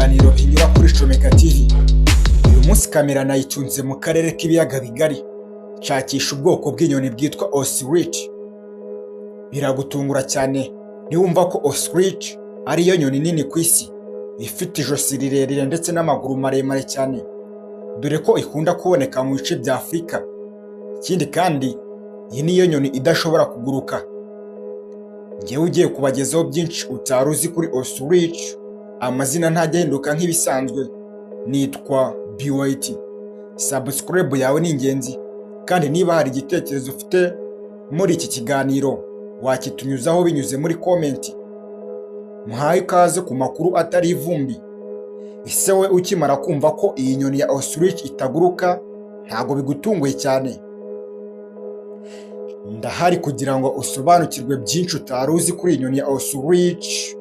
ibiganiro binyura kuri Comeka TV. Uyu munsi kamera nayitunze mu karere k'ibiyaga bigari, nshakisha ubwoko bw'inyoni bwitwa ostrich. Biragutungura cyane niwumva ko ostrich ariyo nyoni nini ku isi, ifite ijosi rirerire ndetse n'amaguru maremare cyane, dore ko ikunda kuboneka mu bice bya Afurika. Ikindi kandi iyi niyo nyoni idashobora kuguruka. Njyewe ugiye kubagezaho byinshi utari uzi kuri ostrich. Amazina ntajya ahinduka nk'ibisanzwe, nitwa BYT. Subscribe yawe ni ingenzi, kandi niba hari igitekerezo ufite muri iki kiganiro wakitunyuzaho binyuze muri comment. Muhaye ikaze ku makuru atari ivumbi. Ese we ukimara kumva ko iyi nyoni ya ostrich itaguruka ntago bigutunguye cyane? Ndahari kugira ngo usobanukirwe byinshi utari uzi kuri iyi nyoni ya ostrich,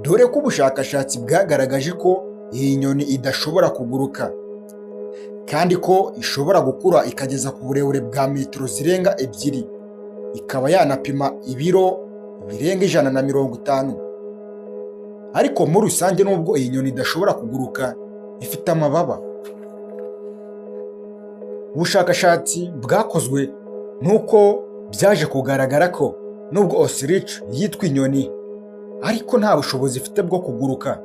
dore ko ubushakashatsi bwagaragaje ko iyi nyoni idashobora kuguruka, kandi ko ishobora gukura ikageza ku burebure bwa metero zirenga 2, ikaba yanapima ibiro birenga 150. Ariko muri rusange nubwo iyi nyoni idashobora kuguruka, ifite amababa. Ubushakashatsi bwakozwe nuko byaje kugaragara ko nubwo ostrich yitwa inyoni, ariko nta bushobozi ifite bwo kuguruka.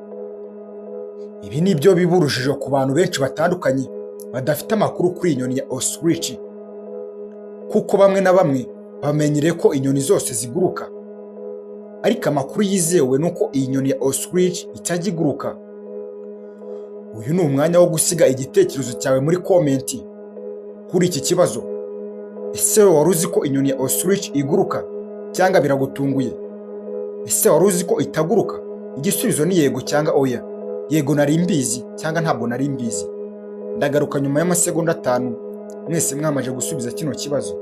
Ibi ni byo biba urujijo ku bantu benshi batandukanye badafite amakuru kuri inyoni ya ostrich, kuko bamwe na bamwe bamenyereye ko inyoni zose ziguruka. Ariko amakuru yizewe nuko iyi nyoni ya ostrich itajya iguruka. Uyu ni umwanya wo gusiga igitekerezo cyawe muri comment kuri iki kibazo. Ese wari uzi ko inyoni ya ostrich iguruka cyangwa biragutunguye? Ese wari uzi ko itaguruka? Igisubizo ni yego cyangwa oya. Yego nari mbizi cyangwa ntabwo nari mbizi. Ndagaruka nyuma y'amasegonda 5 mwese mwamaje gusubiza kino kibazo.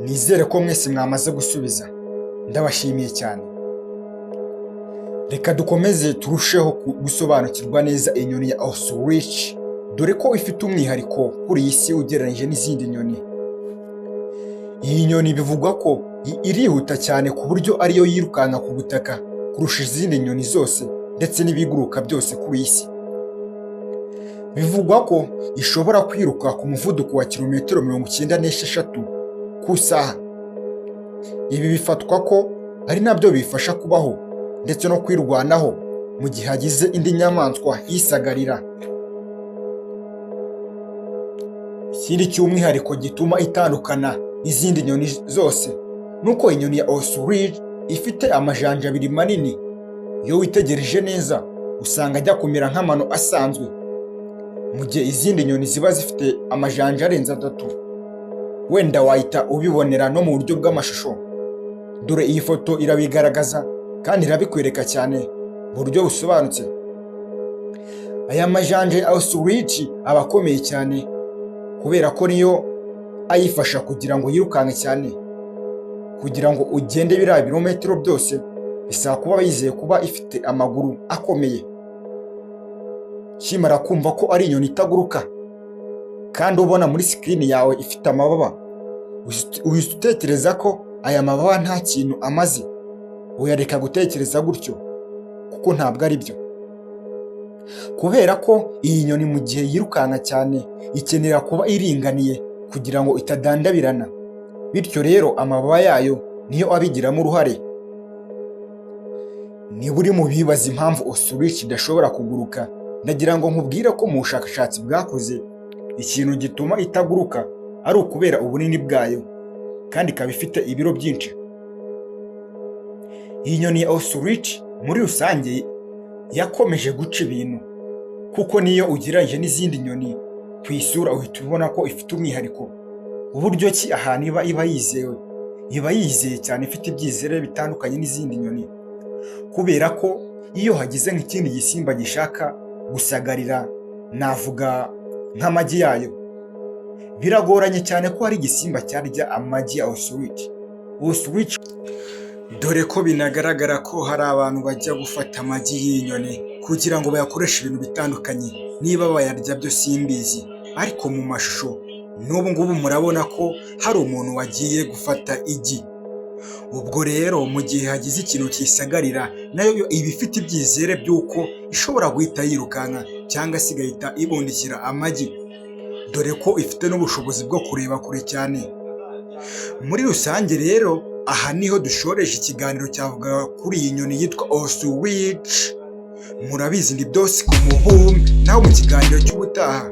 Nizere ko mwese mwamaze gusubiza. Ndabashimiye cyane. Reka dukomeze turusheho gusobanukirwa neza inyoni ya ostrich, dore ko ifite umwihariko kuri iyi si ugereranyije n'izindi nyoni. Iyi nyoni bivugwa ko irihuta cyane ku buryo ariyo yirukanka ku butaka kurusha izindi nyoni zose ndetse n'ibiguruka byose kuri iyi si. Bivugwa ko ishobora kwiruka ku muvuduko wa kilometero 96 ku isaha. Ibi bifatwa ko ari nabyo bifasha kubaho ndetse no kwirwanaho mu gihe hagize indi nyamaswa yisagarira. Ikindi cy'umwihariko gituma itandukana n'izindi nyoni zose nuko inyoni ya ostrich ifite amajanja 2 manini. Iyo witegereje neza usanga ajya kumera nk'amano asanzwe, mu gihe izindi nyoni ziba zifite amajanja arenze 3. Wenda wahita ubibonera no mu buryo bw'amashusho. Dore iyi foto irabigaragaza kandi irabikwereka cyane mu buryo busobanutse. Aya majanja ya ostrich aba akomeye cyane kubera ko niyo ayifasha kugira ngo yirukanke cyane. Kugira ngo ugende biriya birometero byose bisaba kuba yizeye kuba ifite amaguru akomeye. Kimara kumva ko ari inyoni itaguruka kandi ubona muri screen yawe ifite amababa, uhita utekereza ko aya mababa nta kintu amaze. Uyareka gutekereza gutyo, kuko ntabwo ari byo. Kubera ko iyi nyoni mu gihe yirukanka cyane ikenera kuba iringaniye kugira ngo itadandabirana, bityo rero amababa yayo niyo abigiramo uruhare. Niba uri mu bibaza impamvu ostrich idashobora kuguruka, ndagira ngo nkubwire ko mu bushakashatsi bwakoze ikintu gituma itaguruka ari ukubera ubunini bwayo, kandi ikaba ifite ibiro byinshi. Iyi nyoni ya ostrich muri rusange yakomeje guca ibintu, kuko niyo ugereranyije n'izindi nyoni ku isura uhita ubona ko ifite umwihariko. Uburyo ki ahantu iba yizewe, iba yizeye cyane, ifite ibyizere bitandukanye n'izindi nyoni, kubera ko iyo hagize nk'ikindi gisimba gishaka gusagarira, navuga nk'amagi yayo, biragoranye cyane ko hari igisimba cyarya amagi ya ostrich. Dore ko binagaragara ko hari abantu bajya gufata amagi y'inyoni kugira ngo bayakoreshe ibintu bitandukanye. Niba bayarya byo simbizi, ariko mu mashusho n'ubu ngubu murabona ko hari umuntu wagiye gufata igi. Ubwo rero mu gihe hagize ikintu kisagarira, nayo iba ifite ibyizere by'uko ishobora guhita yirukanka cyangwa se igahita ibundikira amagi, dore ko ifite n'ubushobozi bwo kureba kure cyane. Muri rusange rero aha niho dushoreje ikiganiro cyavugaga kuri iyi nyoni yitwa Ostrich. Murabizi ni byose ku muhumi, naho mu kiganiro cy'ubutaha